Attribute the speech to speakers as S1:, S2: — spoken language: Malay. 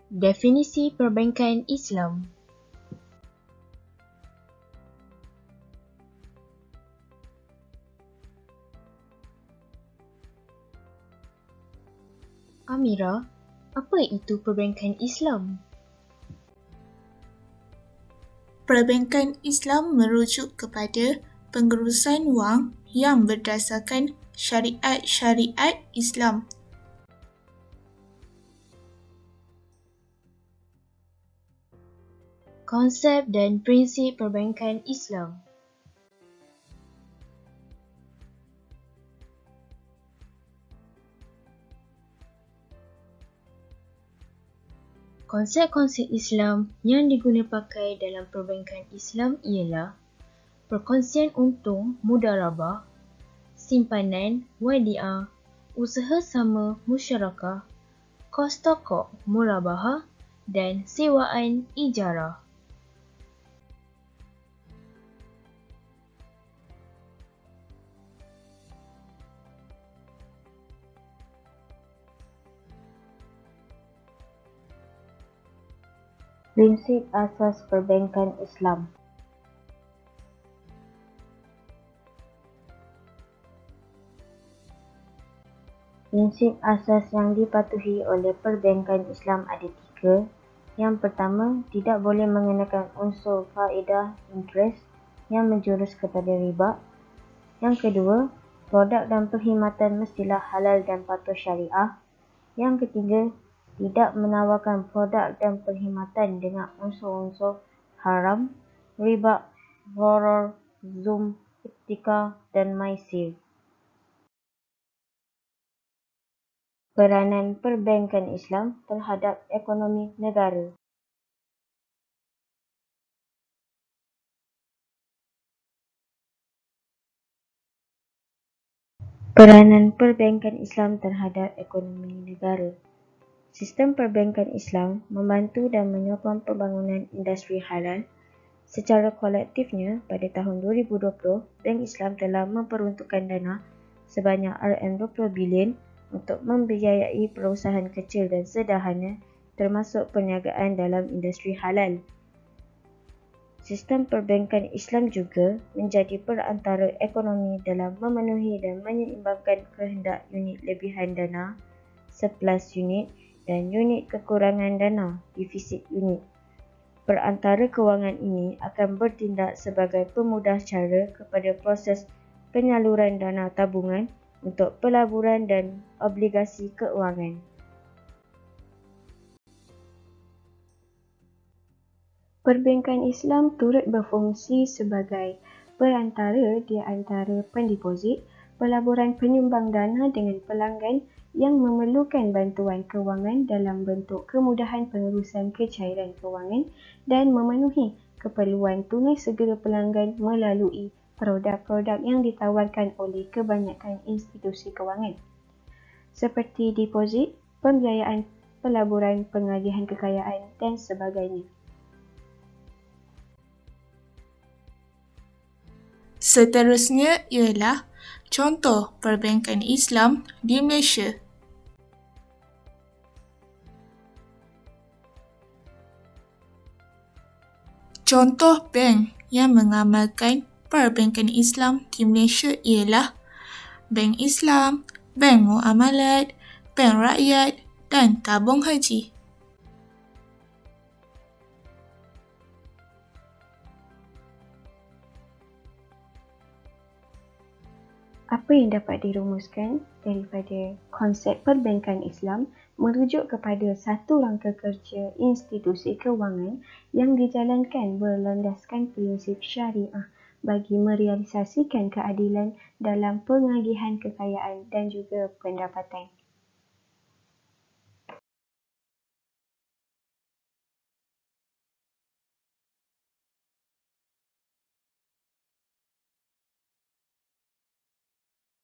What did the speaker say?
S1: Definisi perbankan Islam. Amira, apa itu perbankan Islam?
S2: Perbankan Islam merujuk kepada pengurusan wang yang berdasarkan syariat-syariat Islam.
S1: Konsep dan prinsip perbankan Islam. Konsep-konsep Islam yang digunapakai dalam perbankan Islam ialah perkongsian untung mudarabah, simpanan wadiah, usaha sama musyarakah, kos tokok murabahah dan sewaan ijarah.
S3: Prinsip asas perbankan Islam. Prinsip asas yang dipatuhi oleh perbankan Islam ada 3. Yang pertama, tidak boleh mengenakan unsur faedah interest yang menjurus kepada riba. Yang kedua, produk dan perkhidmatan mestilah halal dan patuh syariah. Yang ketiga, tidak menawarkan produk dan perkhidmatan dengan unsur-unsur haram, riba, gharar, zum, ihtikar dan maisir. Peranan perbankan Islam terhadap ekonomi negara. Peranan perbankan Islam terhadap ekonomi negara. Sistem perbankan Islam membantu dan menyokong pembangunan industri halal. Secara kolektifnya, pada tahun 2020, Bank Islam telah memperuntukkan dana sebanyak RM20 bilion untuk membiayai perusahaan kecil dan sederhana termasuk perniagaan dalam industri halal. Sistem perbankan Islam juga menjadi perantara ekonomi dalam memenuhi dan menyeimbangkan kehendak unit lebihan dana, surplus unit dan unit kekurangan dana, defisit unit. Perantara kewangan ini akan bertindak sebagai pemudah cara kepada proses penyaluran dana tabungan untuk pelaburan dan obligasi keuangan.
S4: Perbankan Islam turut berfungsi sebagai perantara di antara pendeposit, pelaburan penyumbang dana dengan pelanggan yang memerlukan bantuan kewangan dalam bentuk kemudahan pengurusan kecairan kewangan dan memenuhi keperluan tunai segera pelanggan melalui produk-produk yang ditawarkan oleh kebanyakan institusi kewangan seperti deposit, pembiayaan pelaburan, pengagihan kekayaan dan sebagainya.
S2: Seterusnya ialah contoh perbankan Islam di Malaysia. Contoh bank yang mengamalkan perbankan Islam di Malaysia ialah Bank Islam, Bank Muamalat, Bank Rakyat dan Tabung Haji.
S4: Apa yang dapat dirumuskan daripada konsep perbankan Islam merujuk kepada satu rangka kerja institusi kewangan yang dijalankan berlandaskan prinsip syariah bagi merealisasikan keadilan dalam pengagihan kekayaan dan juga pendapatan.